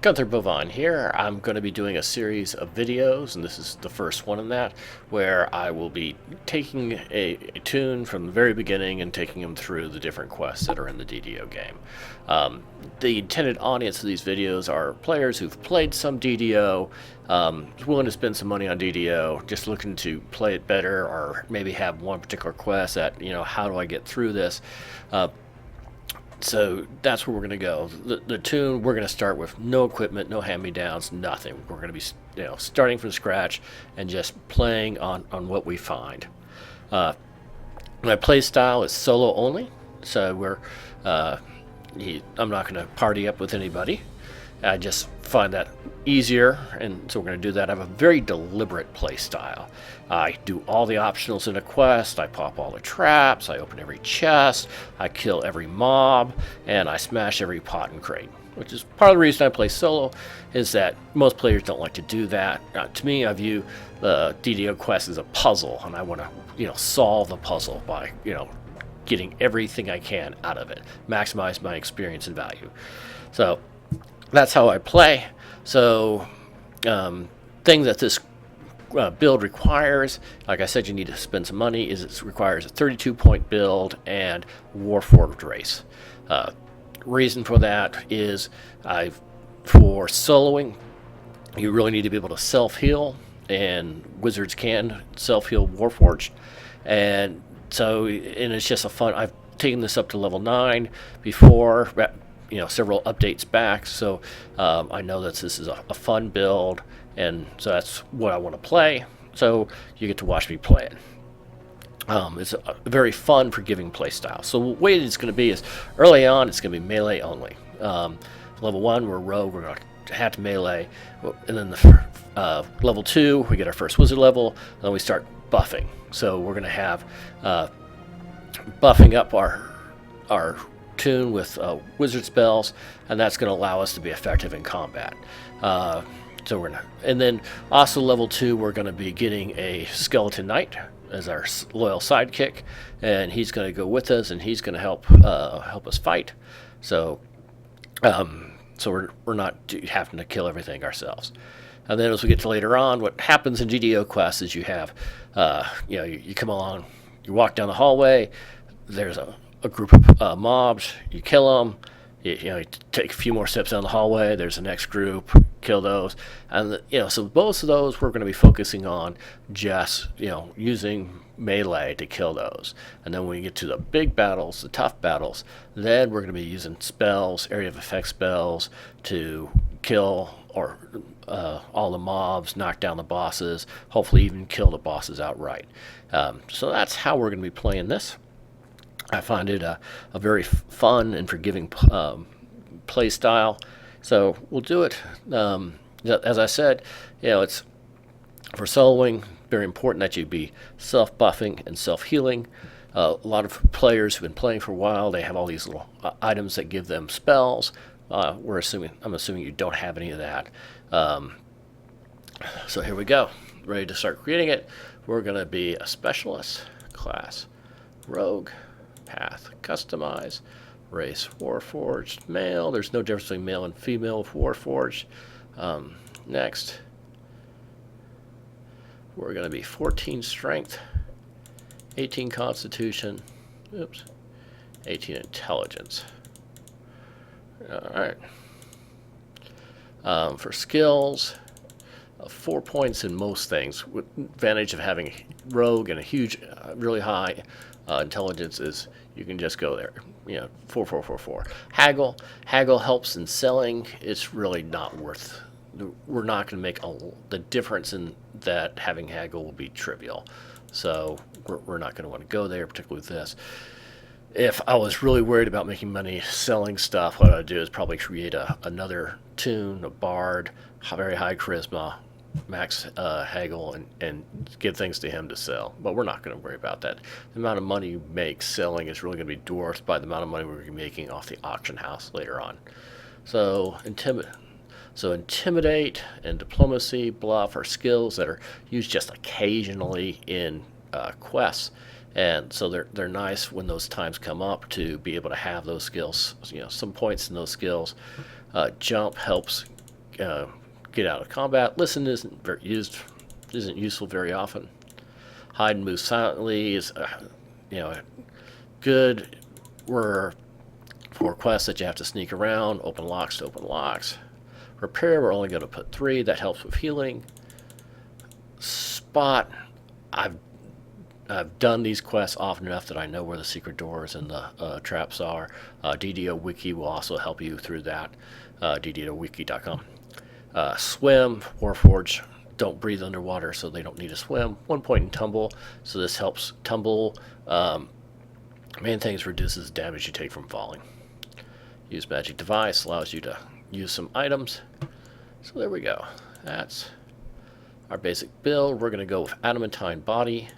Gunther Bovine here. I'm going to be doing a series of videos, and this is the first one in that, where I will be taking a toon from the very beginning and taking them through the different quests that are in the DDO game. The intended audience of these videos are players who've played some DDO, willing to spend some money on DDO, just looking to play it better, or maybe have one particular quest that, how do I get through this? So that's where we're going to go. The toon, we're going to start with no equipment, no hand-me-downs, nothing. We're going to be starting from scratch and just playing on what we find. My play style is solo only, so I'm not going to party up with anybody. I just find that easier, and so we're going to do that. I have a very deliberate play style. I do all the optionals in a quest, I pop all the traps, I open every chest, I kill every mob, and I smash every pot and crate. Which is part of the reason I play solo, is that most players don't like to do that. To me, I view the DDO quest as a puzzle, and I want to solve the puzzle by getting everything I can out of it, maximize my experience and value. So that's how I play. So things that this build requires, like I said, you need to spend some money, is it requires a 32-point build and Warforged race. Reason for that is for soloing, you really need to be able to self-heal, and wizards can self-heal Warforged. And it's just a fun, I've taken this up to level 9 before, several updates back, so I know that this is a fun build, and so that's what I want to play, so you get to watch me play it. It's a very fun, forgiving play style. So the way it's going to be is, early on, it's going to be melee only. Level 1, we're rogue, we're going to have to melee, and then level 2, we get our first wizard level, and then we start buffing. So we're going to have buffing up our toon with wizard spells, and that's going to allow us to be effective in combat. And then also level 2, we're going to be getting a skeleton knight as our loyal sidekick, and he's going to go with us, and he's going to help us fight. So we're not having to kill everything ourselves. And then as we get to later on, what happens in DDO quests is you have you come along, you walk down the hallway, there's a group of mobs, you kill them, you take a few more steps down the hallway, there's the next group, kill those, and so both of those we're going to be focusing on just using melee to kill those. And then when we get to the big battles, the tough battles, then we're going to be using spells, area of effect spells, to kill or all the mobs, knock down the bosses, hopefully even kill the bosses outright. So that's how we're going to be playing this. I find it a very fun and forgiving play style. So we'll do it. As I said, it's for soloing, very important that you be self-buffing and self-healing. A lot of players who've been playing for a while, they have all these little items that give them spells. I'm assuming you don't have any of that. So here we go. Ready to start creating it. We're going to be a specialist, class, rogue, path, customize, race, Warforged, male. There's no difference between male and female with Warforged. Next, we're going to be 14 strength, 18 constitution, 18 intelligence. Alright. For skills, 4 points in most things, with advantage of having rogue and a huge, really high intelligence is you can just go there. 4, 4, 4, 4. Haggle helps in selling. It's really not worth. We're not going to make the difference in that. Having haggle will be trivial, so we're not going to want to go there, particularly with this. If I was really worried about making money selling stuff, what I'd do is probably create another toon, a bard, very high charisma, max haggle, and give things to him to sell. But we're not going to worry about that. The amount of money you make selling is really going to be dwarfed by the amount of money we're going to be making off the auction house later on. So intimidate and diplomacy, bluff are skills that are used just occasionally in quests. And so they're nice when those times come up to be able to have those skills, some points in those skills. Jump helps get out of combat. Listen isn't useful very often. Hide and move silently is good. For quests that you have to sneak around. Open locks to open locks. Repair, we're only going to put 3. That helps with healing. Spot, I've done these quests often enough that I know where the secret doors and the traps are. DDO Wiki will also help you through that. DDOWiki.com. Swim, Warforged, don't breathe underwater, so they don't need to swim. 1 point in tumble, so this helps tumble. Main thing is reduces the damage you take from falling. Use magic device, allows you to use some items. So there we go. That's our basic build. We're going to go with adamantine body.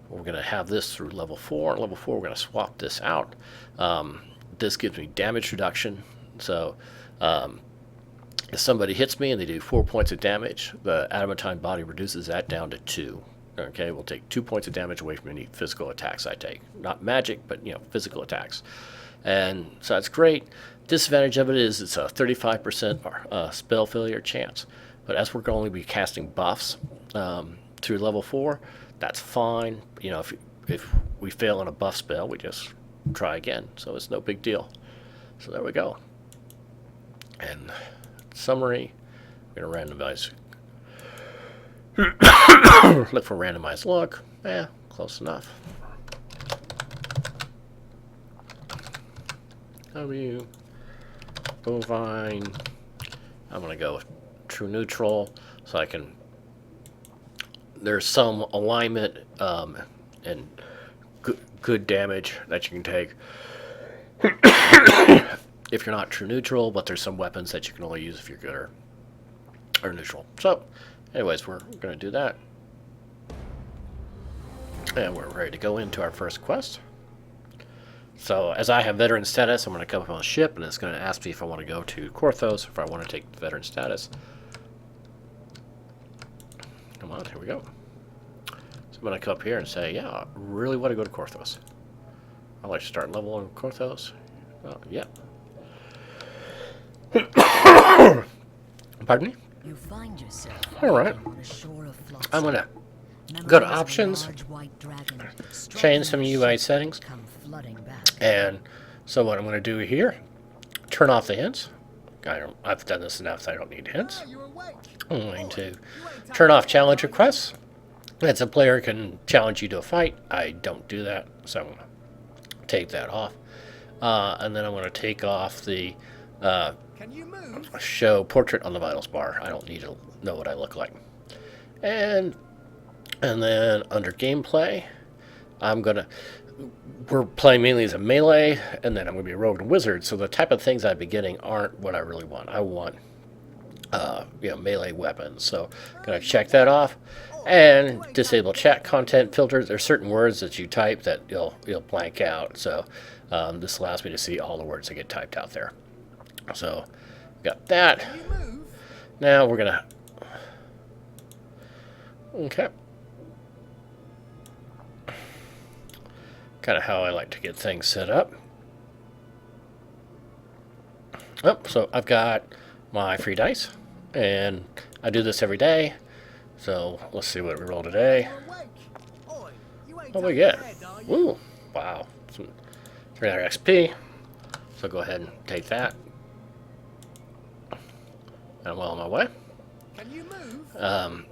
We're going to have this through level 4. Level 4, we're going to swap this out. This gives me damage reduction. So if somebody hits me and they do 4 points of damage, the adamantine body reduces that down to 2. Okay, we'll take 2 points of damage away from any physical attacks I take. Not magic, but physical attacks. And so that's great. Disadvantage of it is it's a 35% spell failure chance. But as we're going to be casting buffs through level 4, that's fine. If we fail on a buff spell, we just try again. So it's no big deal. So there we go. And summary, we're going to randomize. Look for randomized look. Yeah, close enough. W, bovine. I'm going to go with true neutral so I can. There's some alignment and good damage that you can take if you're not true neutral, but there's some weapons that you can only use if you're good or neutral. So, anyways, we're going to do that. And we're ready to go into our first quest. So, as I have veteran status, I'm going to come up on a ship, and it's going to ask me if I want to go to Korthos, if I want to take the veteran status. Come on, here we go. So I'm going to come up here and say, yeah, I really want to go to Korthos. I'd like to start level on Korthos. Oh, yeah. Pardon me? You find yourself Alright. on a shore of flocks. I'm going to go to options, change some UI settings, and so what I'm going to do here, turn off the hints. I've done this enough that I don't need hints. I'm going to turn off challenge requests. That's a player can challenge you to a fight. I don't do that, so I'm going to take that off. And then I'm going to take off the show portrait on the vitals bar. I don't need to know what I look like. And then under gameplay, we're playing mainly as a melee, and then I'm going to be a rogue and wizard, so the type of things I'd be getting aren't what I really want. I want melee weapons, so I'm going to check that off. And disable chat content filters. There's certain words that you type that you'll blank out, so this allows me to see all the words that get typed out there. So, got that. Now we're going to... Okay. Kind of how I like to get things set up. Oh, so I've got my free dice, and I do this every day. So let's see what we roll today. What we get? Woo! Wow, some 300 XP. So go ahead and take that. I'm well on my way. Can you move?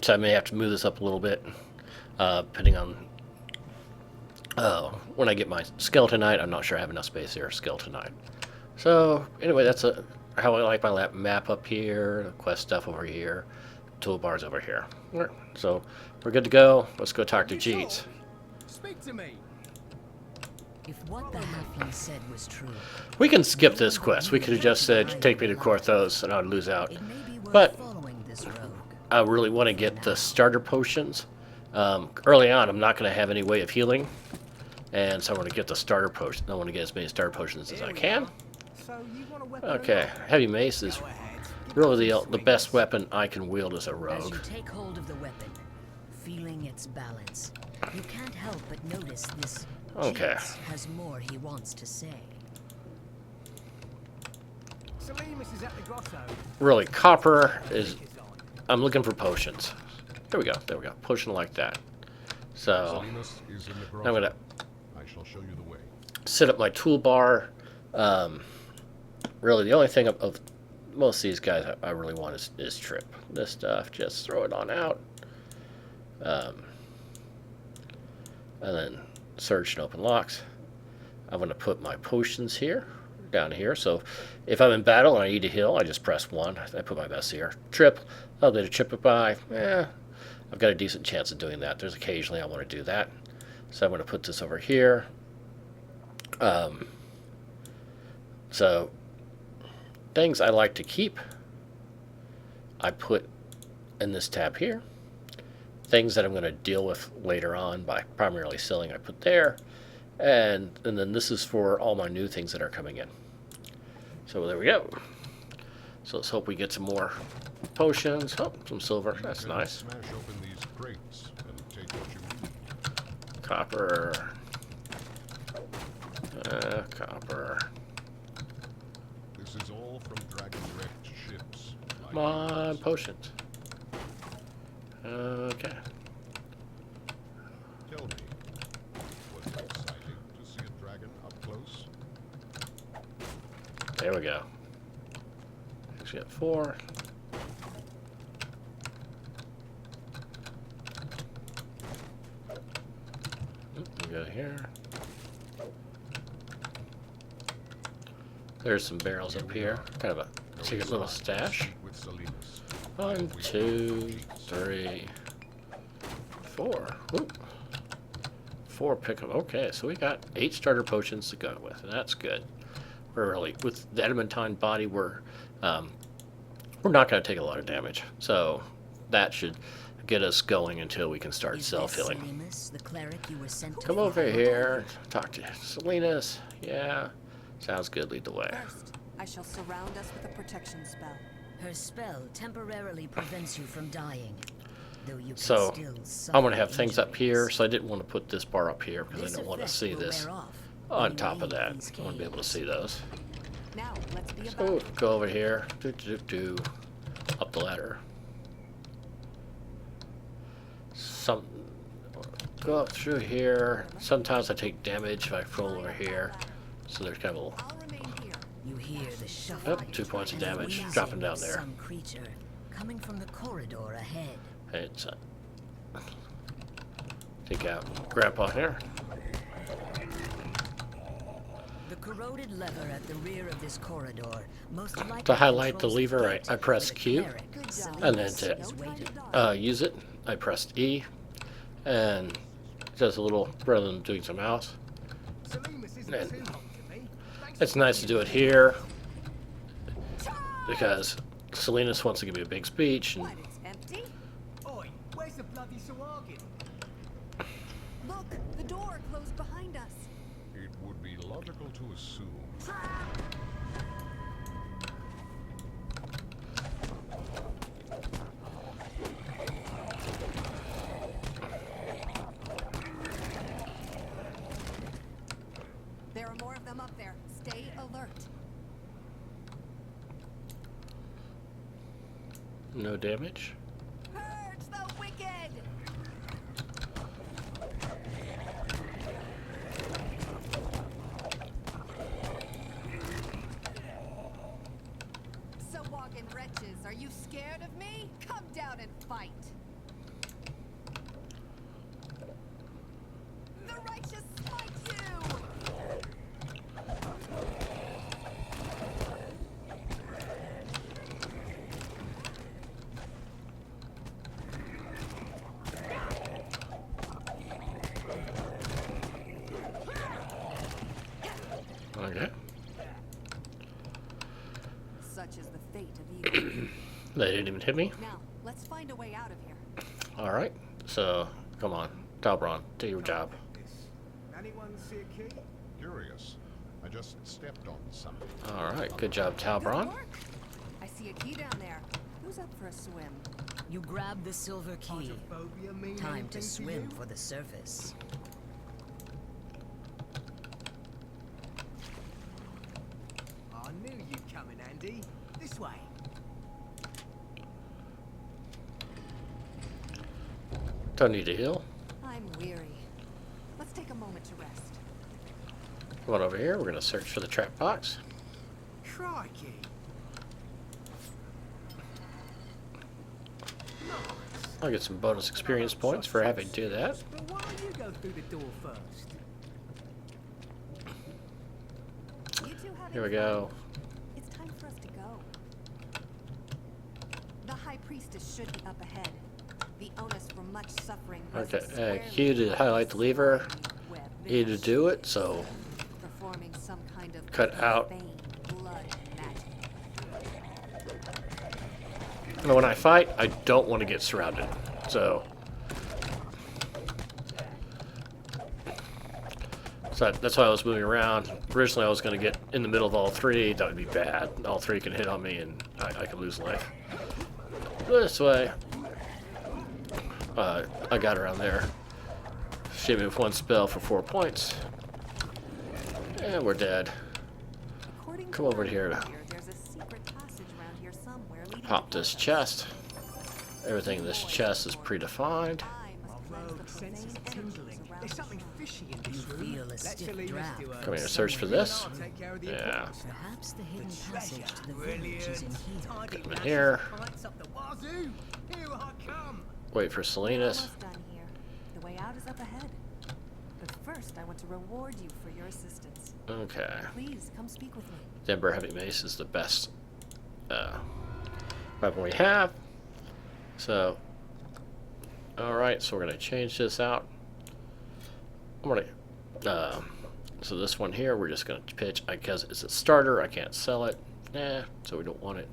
So I may have to move this up a little bit, depending on when I get my skeletonite. I'm not sure I have enough space here. Skeletonite. So anyway, that's how I like my map up here. The quest stuff over here. Toolbars over here. So we're good to go. Let's go talk to Jeets. Speak to me. If what the halfling said was true, We can skip this quest. We could have just said, take me to Korthos, and I'd lose out. it may be worth But following this rogue. I really want to get the starter potions. Early on, I'm not going to have any way of healing. And so I want to get the starter potion. I want to get as many starter potions as I can. So you want a weapon? Okay, heavy mace is really the best weapon I can wield as a As rogue. you take hold of the weapon, feeling its balance, you can't help but notice this Okay. Jeets has more he wants to say. Salimus is at the grotto. really copper is, I'm looking for potions. There we go, there we go. Potion like that. So Salimus is in the I'm grotto. gonna I shall show you the way. set up my toolbar. Really, the only thing of most of these guys I really want is trip. This stuff, just throw it on out. And then search and open locks. I'm going to put my potions here, down here. So if I'm in battle and I need a heal, I just press 1. I put my best here. Trip. I'll do a trip it by. I've got a decent chance of doing that. There's occasionally I want to do that. So I'm going to put this over here. So things I like to keep, I put in this tab here. Things that I'm going to deal with later on by primarily selling, I put there. And then this is for all my new things that are coming in. So there we go. So let's hope we get some more potions. Oh, some silver. That's You can nice. Smash open these crates and take what you need. Copper. Copper. This is all from dragon-wrecked ships. Come on, potions. Okay. Tell me, was it exciting to see a dragon up close? There we go. Actually got 4. We go here. There's some barrels up here. Kind of a secret little stash. With Salimus. 1, 2, 3, 4. Ooh. 4 pick 'em. Okay, so we got 8 starter potions to go with. That's good. We're really, with the adamantine body, we're not going to take a lot of damage. So that should get us going until we can start Is self-healing. Salimus, the cleric you were sent to Come find? over here. Talk to Salinas. Yeah. Sounds good. Lead the way. First, I shall surround us with a protection spell. Her spell temporarily prevents you from dying, though you can So still I'm going to suffer have things up here. injuries. So I didn't want to put this bar up here because This I don't want to effect see will this wear off when on you top of leave that. these I want to be able to caves. see those. Now, let's be So about go over here. Up the ladder. Go up through here. Sometimes I take damage if I fall over here. So there's kind of a little, I'll remain here. You hear the shuffle. 2 points of and the damage wheezing dropping down of there. Some creature coming from the corridor ahead. It's take out Grandpa here. The corroded lever at the rear of this corridor most likely To highlight the controls lever, I gate press where the Q, cleric, and then Salimus, is to waiting. use it, I pressed E, and it does a little rather than doing some mouse. Salimus isn't And too hot to me. Thanks it's for nice to do it here because Salinas wants to give me a big speech, and What, it's empty? Oi, where's the bloody Sahuagin? Look, the door closed behind us. It would be logical to assume. There are more of them up there. Stay alert. no damage. Purge the wicked! Sahuagin wretches, are you scared of me? Come down and fight! The righteous smite you! Okay. Such is the fate of evil. They didn't even hit me. Now, let's find a way out of here. All right. So come on, Talbron, do your job. This. Anyone see a key? Curious. I just stepped on something. All right. Good job, Good Talbron. work. I see a key down there. Who's up for a swim? You grab the silver key. Phobia mean Time anything to swim you? for the surface. I knew you'd come in handy. Don't need to heal. I'm weary. Let's take a moment to rest. Come on over here. We're going to search for the trap box. Crikey. I'll get some bonus experience points for having to do that. But why don't you go through the door first? You two having Here we fun? go. It's time for us to go. The High Priestess should be up ahead. The onus for much suffering rests Okay, squarely Q to on highlight the lever, web E to do it, so performing some kind of cut out. profane blood magic. And when I fight, I don't want to get surrounded. So that's why I was moving around. Originally, I was going to get in the middle of all three. That would be bad. All three can hit on me, and I could lose life. This way. I got around there. Shave me with one spell for 4 points. And we're dead. According Come to over our here to narrator, there's a secret passage around here somewhere leading pop to this Grotto. chest. Everything in this chest is predefined. I must My cleanse the rogue senses profane are energies tingling. around There's something me. fishy in this You room. feel a Let's stiff leave this draft to us. Come here, search for this. I'll take care of the Yeah. important stuff. Perhaps the hidden The passage treasure. to the village is in Brilliant. here. Tidy Come in lashes, here. pints up the wazoo. Here I come. Wait for We're Salinas. almost done here. The way out is up ahead. But first, I want to reward you for your assistance. Okay. Please come speak with me. Denver Heavy Mace is the best weapon we have. So, alright, so we're going to change this out. I'm going to, so this one here, we're just going to pitch, because it's a starter, I can't sell it. So we don't want it.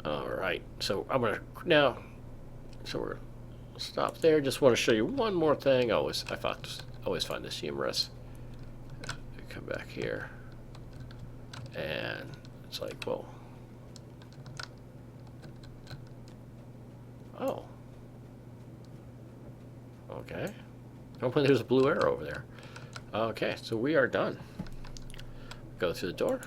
Alright, so I'm going to, now, so we're stop there. Just want to show you one more thing. I always find this humorous. Come back here. And it's like, well, oh, okay. Hopefully there's a blue arrow over there. Okay, so we are done. Go through the door.